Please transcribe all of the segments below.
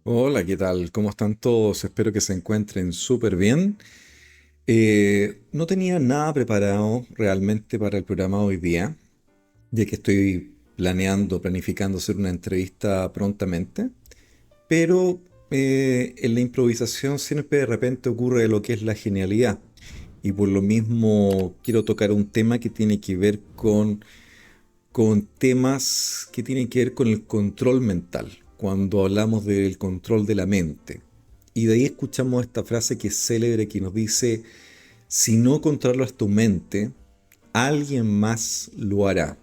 Hola, ¿qué tal? ¿Cómo están todos? Espero que se encuentren súper bien. No tenía nada preparado realmente para el programa de hoy día, ya que estoy planificando hacer una entrevista prontamente, pero en la improvisación siempre de repente ocurre lo que es la genialidad. Y por lo mismo quiero tocar un tema que tiene que ver con temas que tienen que ver con el control mental, cuando hablamos del control de la mente. Y de ahí escuchamos esta frase que es célebre que nos dice, si no controlas tu mente, alguien más lo hará.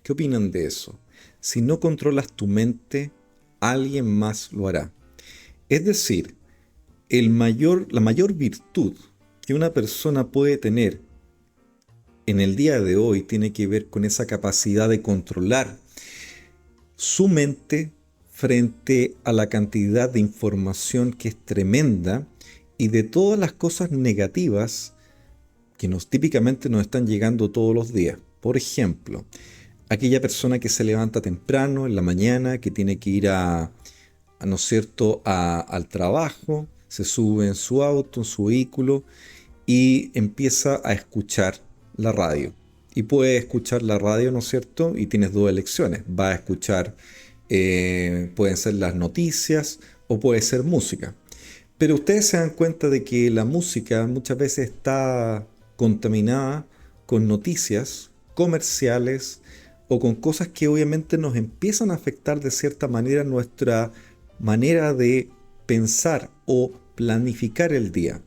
¿Qué opinan de eso? Si no controlas tu mente, alguien más lo hará. Es decir, la mayor virtud que una persona puede tener en el día de hoy tiene que ver con esa capacidad de controlar su mente frente a la cantidad de información que es tremenda y de todas las cosas negativas que típicamente nos están llegando todos los días. Por ejemplo, aquella persona que se levanta temprano en la mañana, que tiene que ir ¿no es cierto?, al trabajo, se sube en su auto, en su vehículo y empieza a escuchar la radio. Y puede escuchar la radio, ¿no es cierto? Y tienes dos elecciones. Va a escuchar, pueden ser las noticias o puede ser música. Pero ustedes se dan cuenta de que la música muchas veces está contaminada con noticias comerciales o con cosas que obviamente nos empiezan a afectar de cierta manera nuestra manera de pensar o planificar el día.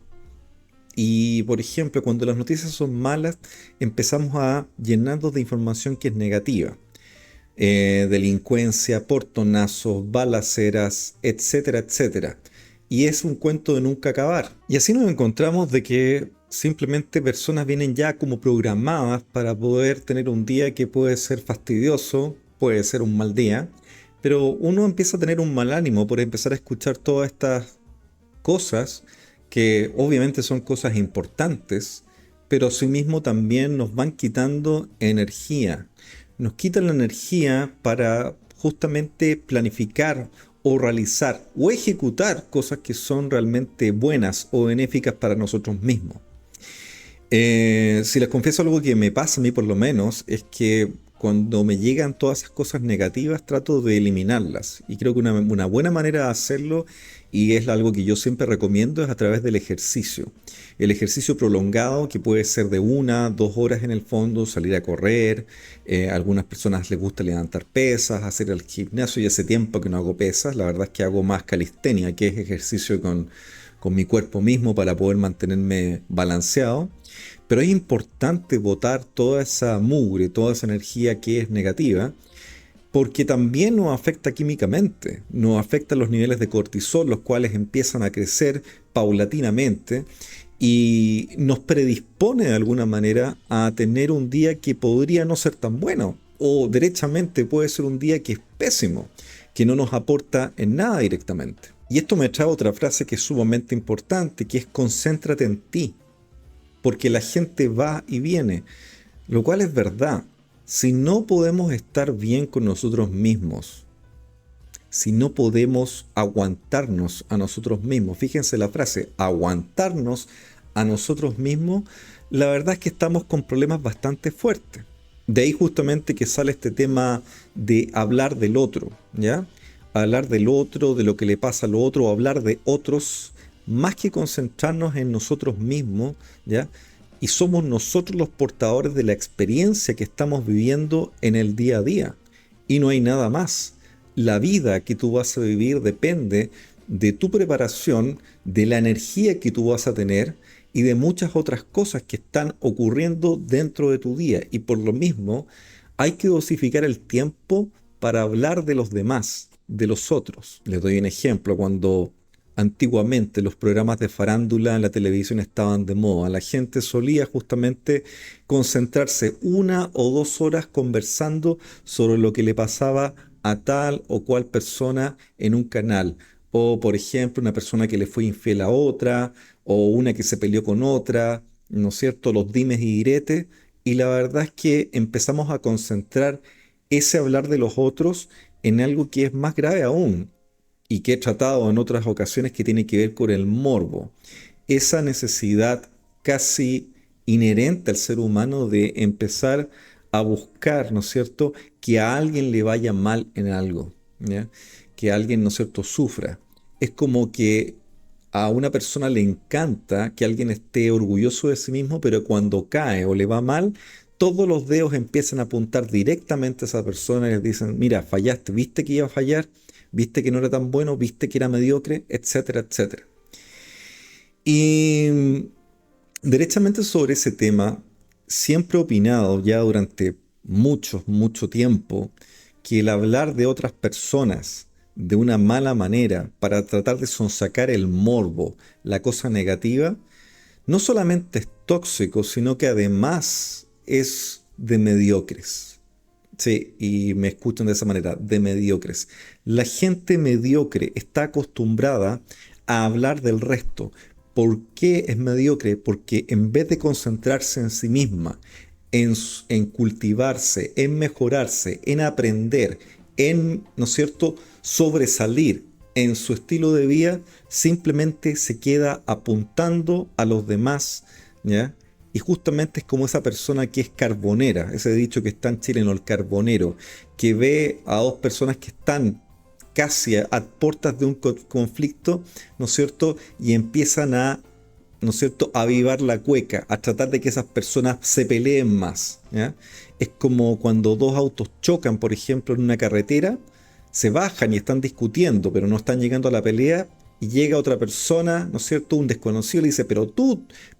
Y por ejemplo, cuando las noticias son malas, empezamos a llenarnos de información que es negativa. Delincuencia, portonazos, balaceras, etcétera, etcétera. Y es un cuento de nunca acabar. Y así nos encontramos de que simplemente personas vienen ya como programadas para poder tener un día que puede ser fastidioso, puede ser un mal día, pero uno empieza a tener un mal ánimo por empezar a escuchar todas estas cosas que obviamente son cosas importantes, pero asimismo también nos van quitando energía. Nos quitan la energía para justamente planificar o realizar o ejecutar cosas que son realmente buenas o benéficas para nosotros mismos. Si les confieso algo que me pasa a mí por lo menos, es que cuando me llegan todas esas cosas negativas trato de eliminarlas. Y creo que una buena manera de hacerlo, y es algo que yo siempre recomiendo, es a través del ejercicio. El ejercicio prolongado, que puede ser de 1, 2 horas en el fondo, salir a correr. A algunas personas les gusta levantar pesas, hacer el gimnasio, y hace tiempo que no hago pesas. La verdad es que hago más calistenia, que es ejercicio con mi cuerpo mismo para poder mantenerme balanceado. Pero es importante botar toda esa mugre, toda esa energía que es negativa, porque también nos afecta químicamente, nos afecta los niveles de cortisol, los cuales empiezan a crecer paulatinamente y nos predispone de alguna manera a tener un día que podría no ser tan bueno, o derechamente puede ser un día que es pésimo, que no nos aporta en nada directamente. Y esto me trae otra frase que es sumamente importante, que es concéntrate en ti, porque la gente va y viene, lo cual es verdad. Si no podemos estar bien con nosotros mismos, si no podemos aguantarnos a nosotros mismos, fíjense la frase, aguantarnos a nosotros mismos, la verdad es que estamos con problemas bastante fuertes. De ahí justamente que sale este tema de hablar del otro, ¿ya? Hablar del otro, de lo que le pasa al otro, hablar de otros, más que concentrarnos en nosotros mismos, ¿ya? Y somos nosotros los portadores de la experiencia que estamos viviendo en el día a día. Y no hay nada más. La vida que tú vas a vivir depende de tu preparación, de la energía que tú vas a tener y de muchas otras cosas que están ocurriendo dentro de tu día. Y por lo mismo, hay que dosificar el tiempo para hablar de los demás, de los otros. Les doy un ejemplo. Cuando antiguamente los programas de farándula en la televisión estaban de moda, la gente solía justamente concentrarse 1 o 2 horas conversando sobre lo que le pasaba a tal o cual persona en un canal. O, por ejemplo, una persona que le fue infiel a otra, o una que se peleó con otra, ¿no es cierto? Los dimes y diretes. Y la verdad es que empezamos a concentrar ese hablar de los otros en algo que es más grave aún. y que he tratado en otras ocasiones que tiene que ver con el morbo. Esa necesidad casi inherente al ser humano de empezar a buscar, ¿no es cierto?, que a alguien le vaya mal en algo, ¿ya? Que alguien, ¿no es cierto?, sufra. Es como que a una persona le encanta que alguien esté orgulloso de sí mismo, pero cuando cae o le va mal, todos los dedos empiezan a apuntar directamente a esa persona y le dicen, mira, fallaste, viste que iba a fallar, viste que no era tan bueno, viste que era mediocre, etcétera, etcétera. Y derechamente sobre ese tema, siempre he opinado ya durante mucho tiempo que el hablar de otras personas de una mala manera para tratar de sonsacar el morbo, la cosa negativa, no solamente es tóxico, sino que además es de mediocres. Sí, y me escuchan de esa manera, de mediocres. La gente mediocre está acostumbrada a hablar del resto. ¿Por qué es mediocre? Porque en vez de concentrarse en sí misma, en cultivarse, en mejorarse, en aprender, en, ¿no es cierto?, sobresalir en su estilo de vida, simplemente se queda apuntando a los demás, ¿ya? Y justamente es como esa persona que es carbonera, ese dicho que está en chileno, el carbonero, que ve a dos personas que están casi a puertas de un conflicto, ¿no es cierto? Y empiezan a, ¿no es cierto?, a avivar la cueca, a tratar de que esas personas se peleen más, ¿ya? Es como cuando dos autos chocan, por ejemplo, en una carretera, se bajan y están discutiendo, pero no están llegando a la pelea, y llega otra persona, ¿no es cierto?, un desconocido, le dice, pero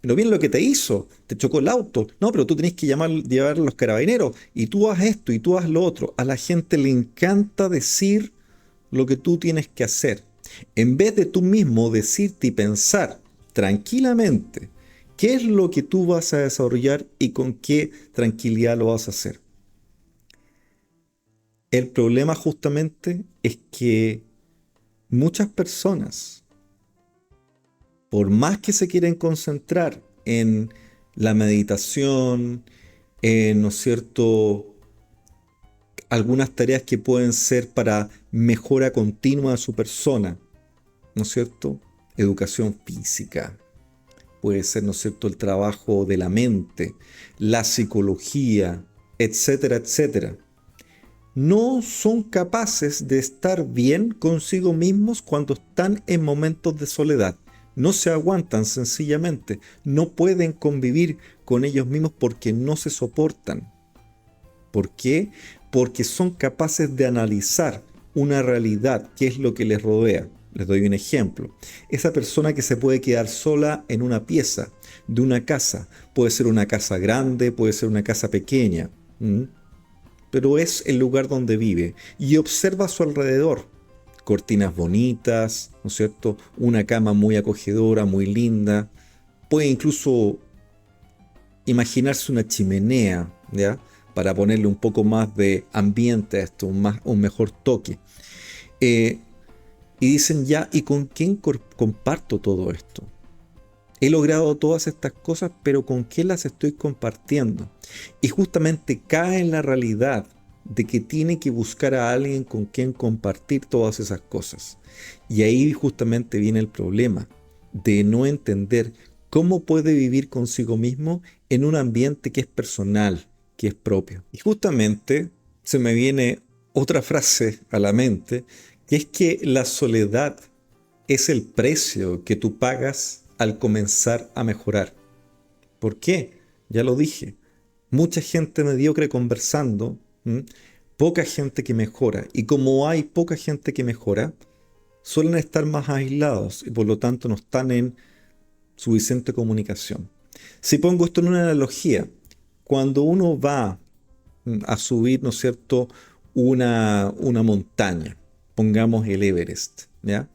bien lo que te hizo, te chocó el auto, no, pero tú tenés que llevar a los carabineros, y tú haz esto, y tú haz lo otro. A la gente le encanta decir lo que tú tienes que hacer, en vez de tú mismo decirte y pensar tranquilamente qué es lo que tú vas a desarrollar y con qué tranquilidad lo vas a hacer. El problema justamente es que muchas personas, por más que se quieren concentrar en la meditación, ¿no es cierto?, algunas tareas que pueden ser para mejora continua de su persona, ¿no es cierto? Educación física, puede ser, ¿no es cierto?, el trabajo de la mente, la psicología, etcétera, etcétera. No son capaces de estar bien consigo mismos cuando están en momentos de soledad. No se aguantan sencillamente, no pueden convivir con ellos mismos porque no se soportan. ¿Por qué? Porque son capaces de analizar una realidad, qué es lo que les rodea. Les doy un ejemplo. Esa persona que se puede quedar sola en una pieza de una casa, puede ser una casa grande, puede ser una casa pequeña, ¿m? Pero es el lugar donde vive y observa a su alrededor. Cortinas bonitas, ¿no es cierto? Una cama muy acogedora, muy linda. Puede incluso imaginarse una chimenea, ¿ya? Para ponerle un poco más de ambiente a esto, un mejor toque. Eh, y dicen ya, ¿y con quién comparto todo esto? He logrado todas estas cosas, pero ¿con quién las estoy compartiendo? Y justamente cae en la realidad de que tiene que buscar a alguien con quien compartir todas esas cosas. Y ahí justamente viene el problema de no entender cómo puede vivir consigo mismo en un ambiente que es personal, que es propio. Y justamente se me viene otra frase a la mente, que es que la soledad es el precio que tú pagas al comenzar a mejorar. ¿Por qué? Ya lo dije. Mucha gente mediocre conversando, ¿m? Poca gente que mejora. Y como hay poca gente que mejora, suelen estar más aislados y por lo tanto no están en suficiente comunicación. Si pongo esto en una analogía, cuando uno va a subir, ¿no es cierto?, una montaña, pongamos el Everest, ¿ya?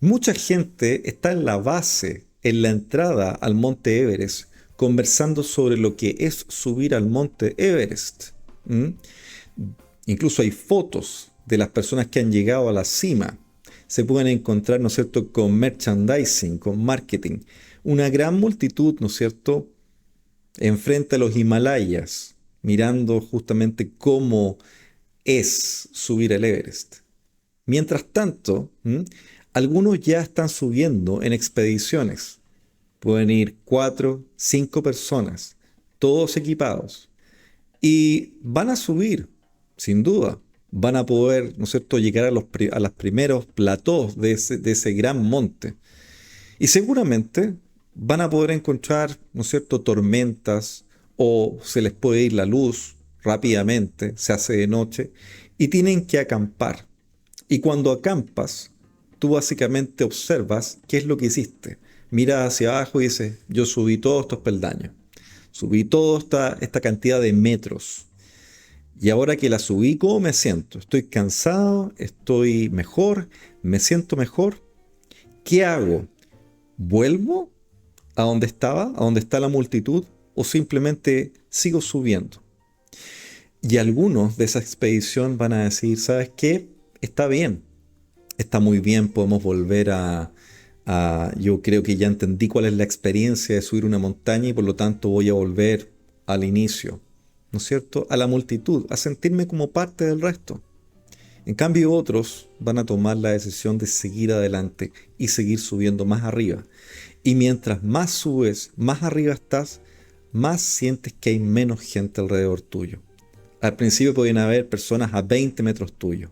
Mucha gente está en la base, en la entrada al monte Everest, conversando sobre lo que es subir al monte Everest. ¿M? Incluso hay fotos de las personas que han llegado a la cima. Se pueden encontrar, ¿no es cierto?, con merchandising, con marketing. Una gran multitud, ¿no es cierto?, enfrente a los Himalayas, mirando justamente cómo es subir el Everest. Mientras tanto, algunos ya están subiendo en expediciones. Pueden ir 4, 5 personas, todos equipados. Y van a subir, sin duda. Van a poder, ¿no es cierto?, llegar a los primeros platós de ese gran monte. Y seguramente van a poder encontrar, ¿no es cierto?, tormentas o se les puede ir la luz rápidamente, se hace de noche y tienen que acampar. Y cuando acampas, tú básicamente observas qué es lo que hiciste. Mira hacia abajo y dices, yo subí todos estos peldaños, subí toda esta cantidad de metros. Y ahora que la subí, ¿cómo me siento? ¿Estoy cansado? ¿Estoy mejor? ¿Me siento mejor? ¿Qué hago? ¿Vuelvo a donde estaba, a donde está la multitud, o simplemente sigo subiendo? Y algunos de esa expedición van a decir, ¿sabes qué? Está bien, está muy bien, podemos volver yo creo que ya entendí cuál es la experiencia de subir una montaña y por lo tanto voy a volver al inicio, ¿no es cierto? A la multitud, a sentirme como parte del resto. En cambio, otros van a tomar la decisión de seguir adelante y seguir subiendo más arriba. Y mientras más subes, más arriba estás, más sientes que hay menos gente alrededor tuyo. Al principio podían haber personas a 20 metros tuyos.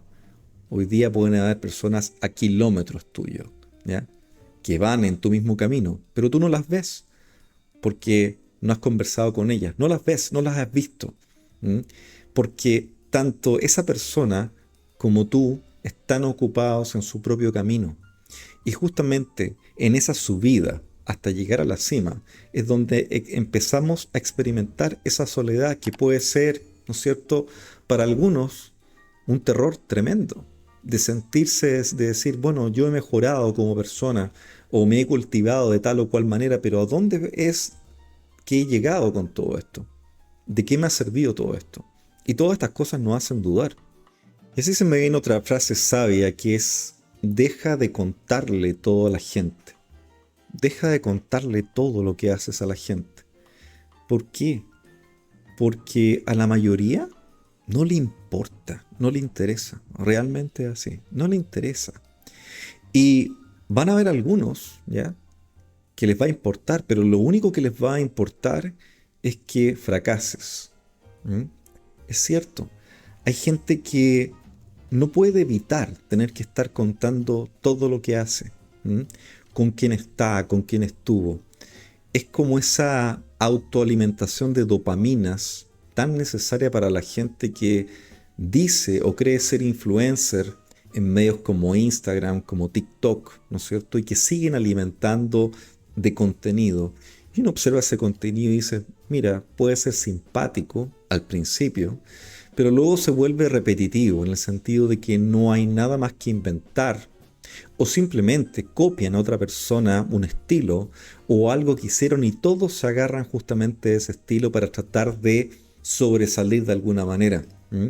Hoy día pueden haber personas a kilómetros tuyos, ¿ya? Que van en tu mismo camino, pero tú no las ves porque no has conversado con ellas. No las ves, no las has visto. ¿Mm? Porque tanto esa persona como tú están ocupados en su propio camino. Y justamente en esa subida hasta llegar a la cima es donde empezamos a experimentar esa soledad que puede ser, ¿no es cierto?, para algunos un terror tremendo. De sentirse, de decir, bueno, yo he mejorado como persona o me he cultivado de tal o cual manera, pero ¿a dónde es que he llegado con todo esto? ¿De qué me ha servido todo esto? Y todas estas cosas nos hacen dudar. Y así se me viene otra frase sabia que es, deja de contarle todo a la gente. Deja de contarle todo lo que haces a la gente. ¿Por qué? Porque a la mayoría no le importa, no le interesa. Realmente es así, no le interesa. Y van a haber algunos, ¿ya?, que les va a importar, pero lo único que les va a importar es que fracases. ¿Mm? Es cierto. Hay gente que no puede evitar tener que estar contando todo lo que hace. ¿Mm? Con quién está, con quién estuvo. Es como esa autoalimentación de dopaminas tan necesaria para la gente que dice o cree ser influencer en medios como Instagram, como TikTok, ¿no es cierto? Y que siguen alimentando de contenido. Y uno observa ese contenido y dice, mira, puede ser simpático al principio, pero luego se vuelve repetitivo en el sentido de que no hay nada más que inventar o simplemente copian a otra persona un estilo o algo que hicieron y todos se agarran justamente de ese estilo para tratar de sobresalir de alguna manera. ¿Mm?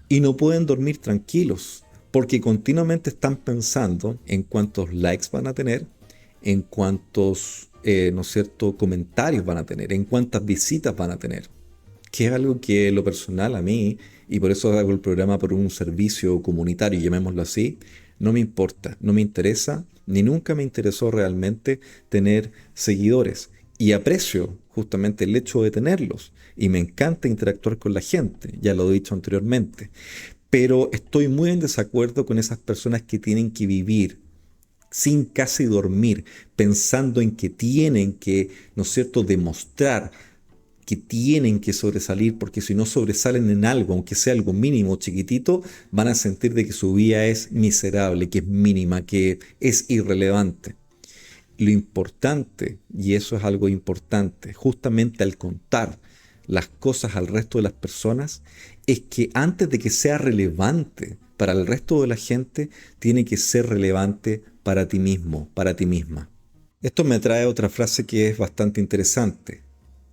Y no pueden dormir tranquilos porque continuamente están pensando en cuántos likes van a tener, en cuántos, ¿no es cierto?, comentarios van a tener, en cuántas visitas van a tener. Que es algo que en lo personal a mí, y por eso hago el programa por un servicio comunitario, llamémoslo así, no me importa, no me interesa, ni nunca me interesó realmente tener seguidores. Y aprecio justamente el hecho de tenerlos. Y me encanta interactuar con la gente, ya lo he dicho anteriormente. Pero estoy muy en desacuerdo con esas personas que tienen que vivir sin casi dormir, pensando en que tienen que, ¿no es cierto?, demostrar que tienen que sobresalir, porque si no sobresalen en algo, aunque sea algo mínimo, chiquitito, van a sentir de que su vida es miserable, que es mínima, que es irrelevante. Lo importante, y eso es algo importante, justamente al contar las cosas al resto de las personas, es que antes de que sea relevante para el resto de la gente, tiene que ser relevante para ti mismo, para ti misma. Esto me trae otra frase que es bastante interesante.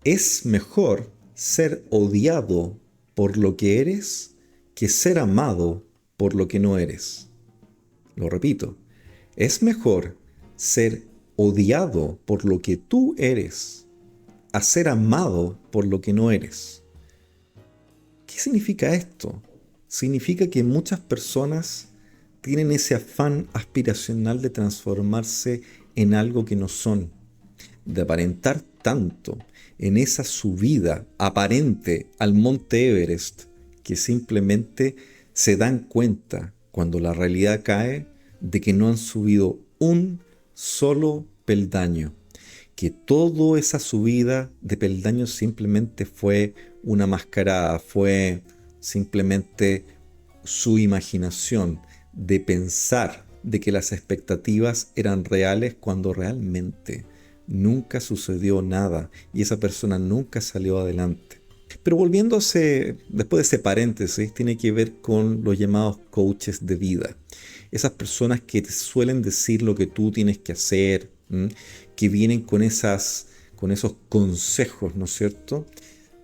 Es mejor ser odiado por lo que eres que ser amado por lo que no eres. Lo repito, es mejor ser odiado por lo que tú eres a ser amado por lo que no eres. ¿Qué significa esto? Significa que muchas personas tienen ese afán aspiracional de transformarse en algo que no son, de aparentar tanto en esa subida aparente al Monte Everest que simplemente se dan cuenta cuando la realidad cae de que no han subido un solo peldaño, que toda esa subida de peldaños simplemente fue una mascarada, fue simplemente su imaginación de pensar de que las expectativas eran reales cuando realmente nunca sucedió nada y esa persona nunca salió adelante. Pero volviéndose, después de ese paréntesis, tiene que ver con los llamados coaches de vida. Esas personas que te suelen decir lo que tú tienes que hacer, ¿m? Que vienen con esos consejos, ¿no es cierto?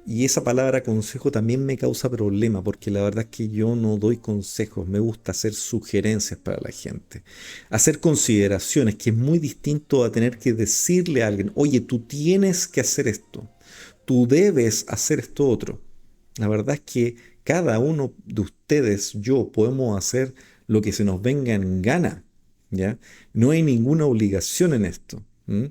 Y esa palabra consejo también me causa problema porque la verdad es que yo no doy consejos, me gusta hacer sugerencias para la gente, hacer consideraciones, que es muy distinto a tener que decirle a alguien, oye, tú tienes que hacer esto, tú debes hacer esto otro. La verdad es que cada uno de ustedes, yo, podemos hacer lo que se nos venga en gana, ¿ya? No hay ninguna obligación en esto. ¿M?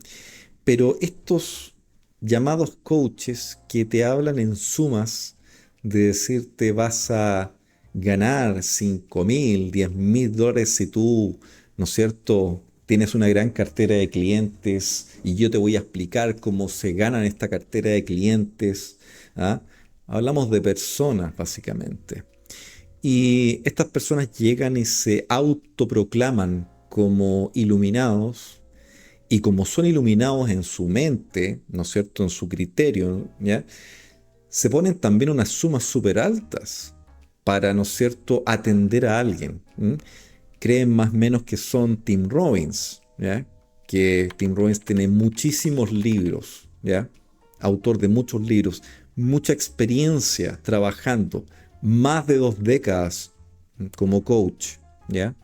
Pero estos llamados coaches que te hablan en sumas de decirte vas a ganar 5.000, $10.000 si tú, ¿no es cierto?, tienes una gran cartera de clientes y yo te voy a explicar cómo se ganan esta cartera de clientes. ¿Ah? Hablamos de personas, básicamente. Y estas personas llegan y se autoproclaman como iluminados y como son iluminados en su mente, ¿no es cierto?, en su criterio, ¿ya? Se ponen también unas sumas súper altas para, ¿no es cierto?, atender a alguien. ¿M? Creen más o menos que son Tim Robbins, ¿ya? Que Tim Robbins tiene muchísimos libros, ¿ya? Autor de muchos libros, mucha experiencia trabajando, más de 2 décadas como coach, ¿ya?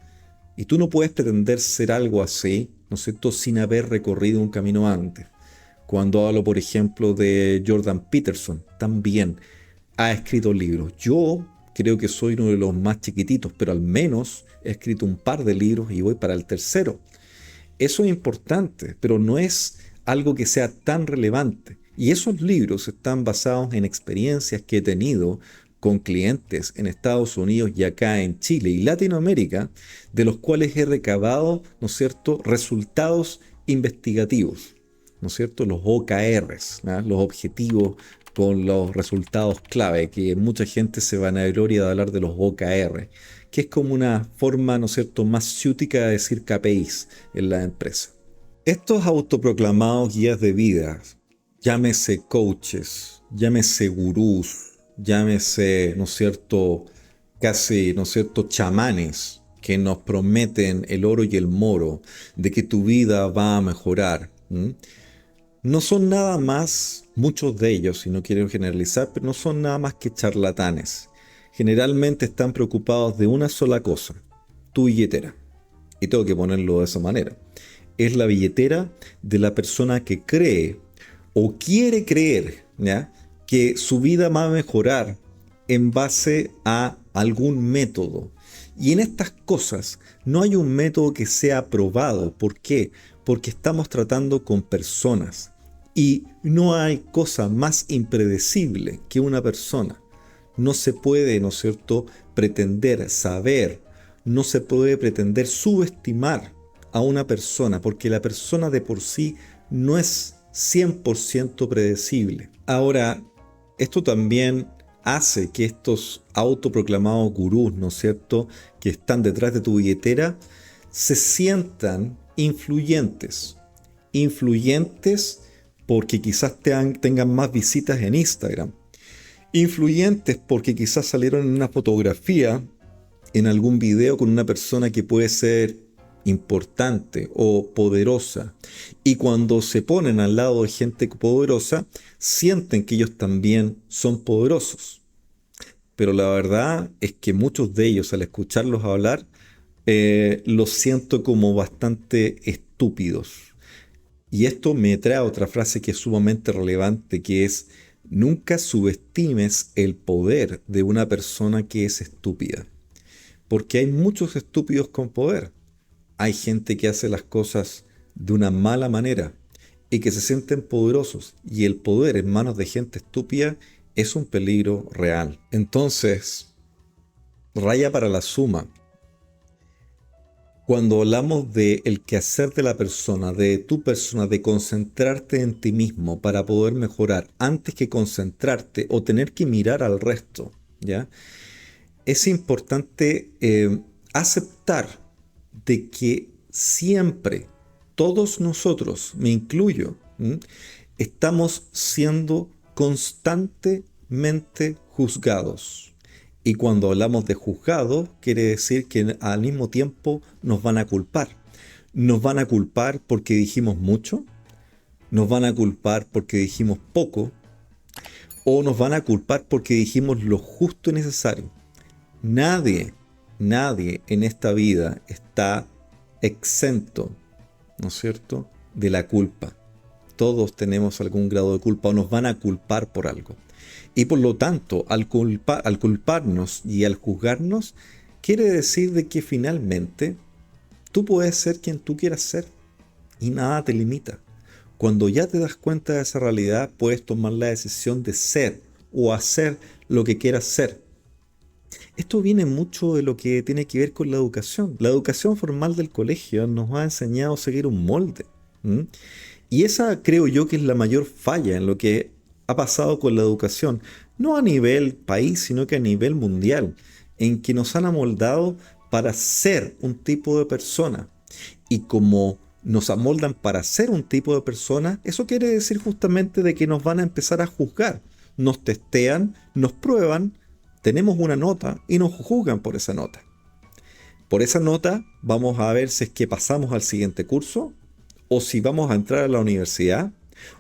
Y tú no puedes pretender ser algo así, ¿no es cierto?, sin haber recorrido un camino antes. Cuando hablo, por ejemplo, de Jordan Peterson, también ha escrito libros. Yo creo que soy uno de los más chiquititos, pero al menos he escrito un par de libros y voy para el tercero. Eso es importante, pero no es algo que sea tan relevante. Y esos libros están basados en experiencias que he tenido con clientes en Estados Unidos y acá en Chile y Latinoamérica, de los cuales he recabado, ¿no es cierto?, resultados investigativos, ¿no es cierto?, los OKRs, ¿no?, los objetivos con los resultados clave, que mucha gente se vanagloria de hablar de los OKR, que es como una forma, ¿no es cierto?, más ciútica de decir KPIs en la empresa. Estos autoproclamados guías de vida, llámese coaches, llámese gurús, llámese, ¿no es cierto?, casi, ¿no es cierto?, chamanes que nos prometen el oro y el moro de que tu vida va a mejorar. ¿M? No son nada más, muchos de ellos, y no quiero generalizar, pero no son nada más que charlatanes. Generalmente están preocupados de una sola cosa, tu billetera. Y tengo que ponerlo de esa manera. Es la billetera de la persona que cree o quiere creer, ¿ya?, que su vida va a mejorar en base a algún método. Y en estas cosas no hay un método que sea aprobado. ¿Por qué? Porque estamos tratando con personas. Y no hay cosa más impredecible que una persona. No se puede, ¿no es cierto?, pretender saber, no se puede pretender subestimar a una persona, porque la persona de por sí no es 100% predecible. Ahora, esto también hace que estos autoproclamados gurús, ¿no es cierto?, que están detrás de tu billetera, se sientan influyentes. Influyentes porque quizás tengan más visitas en Instagram. Influyentes porque quizás salieron en una fotografía, en algún video con una persona que puede ser importante o poderosa. Y cuando se ponen al lado de gente poderosa, sienten que ellos también son poderosos. Pero la verdad es que muchos de ellos, al escucharlos hablar, los siento como bastante estúpidos. Y esto me trae a otra frase que es sumamente relevante, que es: nunca subestimes el poder de una persona que es estúpida. Porque hay muchos estúpidos con poder. Hay gente que hace las cosas de una mala manera y que se sienten poderosos. Y el poder en manos de gente estúpida es un peligro real. Entonces, raya para la suma. Cuando hablamos de el quehacer de la persona, de tu persona, de concentrarte en ti mismo para poder mejorar antes que concentrarte o tener que mirar al resto, ¿ya? Es importante aceptar de que siempre, todos nosotros, me incluyo, estamos siendo constantemente juzgados. Y cuando hablamos de juzgado, quiere decir que al mismo tiempo nos van a culpar. Nos van a culpar porque dijimos mucho, nos van a culpar porque dijimos poco, o nos van a culpar porque dijimos lo justo y necesario. Nadie, nadie en esta vida está exento, ¿no es cierto?, de la culpa. Todos tenemos algún grado de culpa o nos van a culpar por algo. Y por lo tanto, al culparnos y al juzgarnos, quiere decir de que finalmente tú puedes ser quien tú quieras ser y nada te limita. Cuando ya te das cuenta de esa realidad, puedes tomar la decisión de ser o hacer lo que quieras ser. Esto viene mucho de lo que tiene que ver con la educación. La educación formal del colegio nos ha enseñado a seguir un molde. ¿Mm? Y esa creo yo que es la mayor falla en lo que ha pasado con la educación, no a nivel país, sino que a nivel mundial, en que nos han amoldado para ser un tipo de persona. Y como nos amoldan para ser un tipo de persona, eso quiere decir justamente de que nos van a empezar a juzgar. Nos testean, nos prueban, tenemos una nota y nos juzgan por esa nota. Por esa nota vamos a ver si es que pasamos al siguiente curso, o si vamos a entrar a la universidad,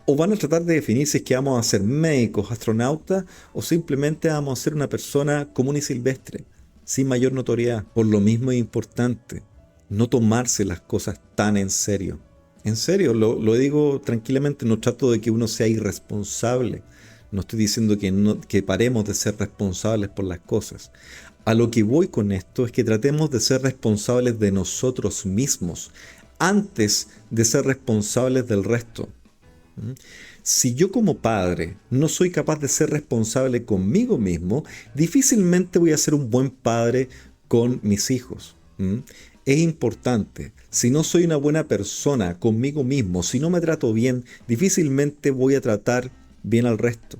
o van a tratar de definir si es que vamos a ser médicos, astronautas, o simplemente vamos a ser una persona común y silvestre, sin mayor notoriedad. Por lo mismo es importante no tomarse las cosas tan en serio. En serio, lo digo tranquilamente, no trato de que uno sea irresponsable. No estoy diciendo que paremos de ser responsables por las cosas. A lo que voy con esto es que tratemos de ser responsables de nosotros mismos antes de ser responsables del resto. Si yo como padre no soy capaz de ser responsable conmigo mismo, difícilmente voy a ser un buen padre con mis hijos. Es importante. Si no soy una buena persona conmigo mismo, si no me trato bien, difícilmente voy a tratar bien al resto.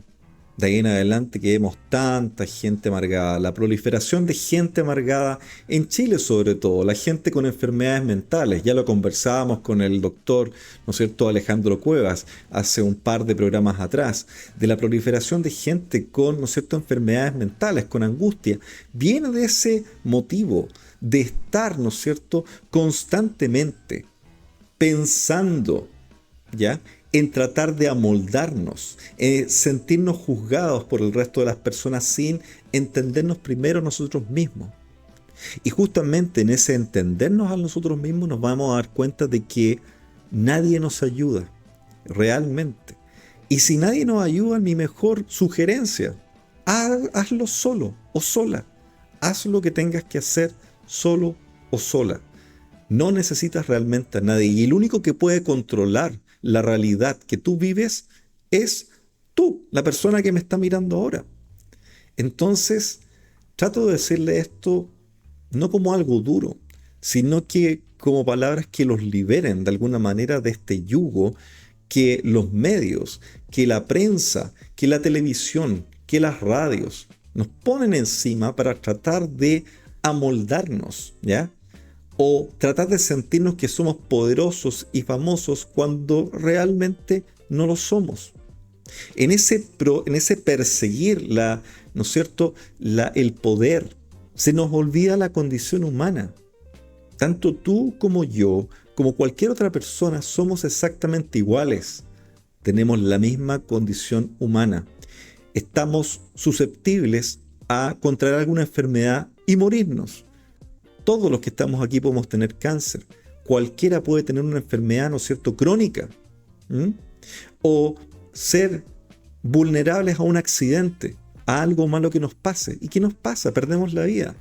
De ahí en adelante que vemos tanta gente amargada, la proliferación de gente amargada en Chile sobre todo, la gente con enfermedades mentales. Ya lo conversábamos con el doctor, ¿no es cierto?, Alejandro Cuevas hace un par de programas atrás, de la proliferación de gente con, ¿no es cierto?, enfermedades mentales, con angustia. Viene de ese motivo de estar, ¿no es cierto?, constantemente pensando, ¿ya?, en tratar de amoldarnos, sentirnos juzgados por el resto de las personas sin entendernos primero nosotros mismos. Y justamente en ese entendernos a nosotros mismos nos vamos a dar cuenta de que nadie nos ayuda, realmente. Y si nadie nos ayuda, mi mejor sugerencia, hazlo solo o sola. Haz lo que tengas que hacer solo o sola. No necesitas realmente a nadie. Y el único que puede controlar la realidad que tú vives es tú, la persona que me está mirando ahora. Entonces, trato de decirle esto no como algo duro, sino que como palabras que los liberen de alguna manera de este yugo que los medios, que la prensa, que la televisión, que las radios nos ponen encima para tratar de amoldarnos, ¿ya? O tratar de sentirnos que somos poderosos y famosos cuando realmente no lo somos. En ese perseguir ¿no es cierto?, el poder, se nos olvida la condición humana. Tanto tú como yo, como cualquier otra persona, somos exactamente iguales. Tenemos la misma condición humana. Estamos susceptibles a contraer alguna enfermedad y morirnos. Todos los que estamos aquí podemos tener cáncer. Cualquiera puede tener una enfermedad, ¿no es cierto?, crónica. O ser vulnerables a un accidente, a algo malo que nos pase. ¿Y qué nos pasa? Perdemos la vida.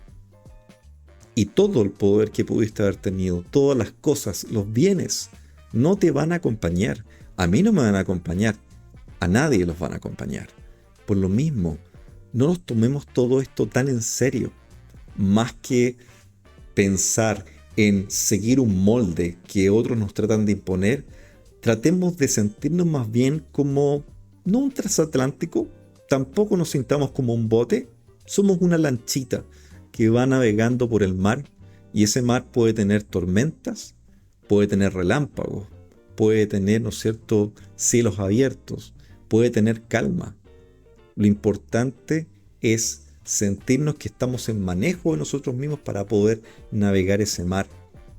Y todo el poder que pudiste haber tenido, todas las cosas, los bienes, no te van a acompañar. A mí no me van a acompañar. A nadie los van a acompañar. Por lo mismo, no nos tomemos todo esto tan en serio. Más que pensar en seguir un molde que otros nos tratan de imponer, tratemos de sentirnos más bien como, no un transatlántico, tampoco nos sintamos como un bote, somos una lanchita que va navegando por el mar, y ese mar puede tener tormentas, puede tener relámpagos, puede tener, ¿no es cierto?, cielos abiertos, puede tener calma. Lo importante es sentirnos que estamos en manejo de nosotros mismos para poder navegar ese mar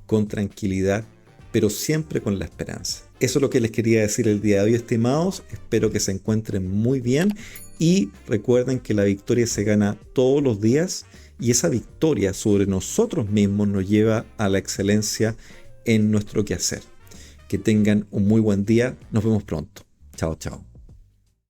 con tranquilidad, pero siempre con la esperanza. Eso es lo que les quería decir el día de hoy, estimados. Espero que se encuentren muy bien y recuerden que la victoria se gana todos los días, y esa victoria sobre nosotros mismos nos lleva a la excelencia en nuestro quehacer. Que tengan un muy buen día. Nos vemos pronto. Chao, chao.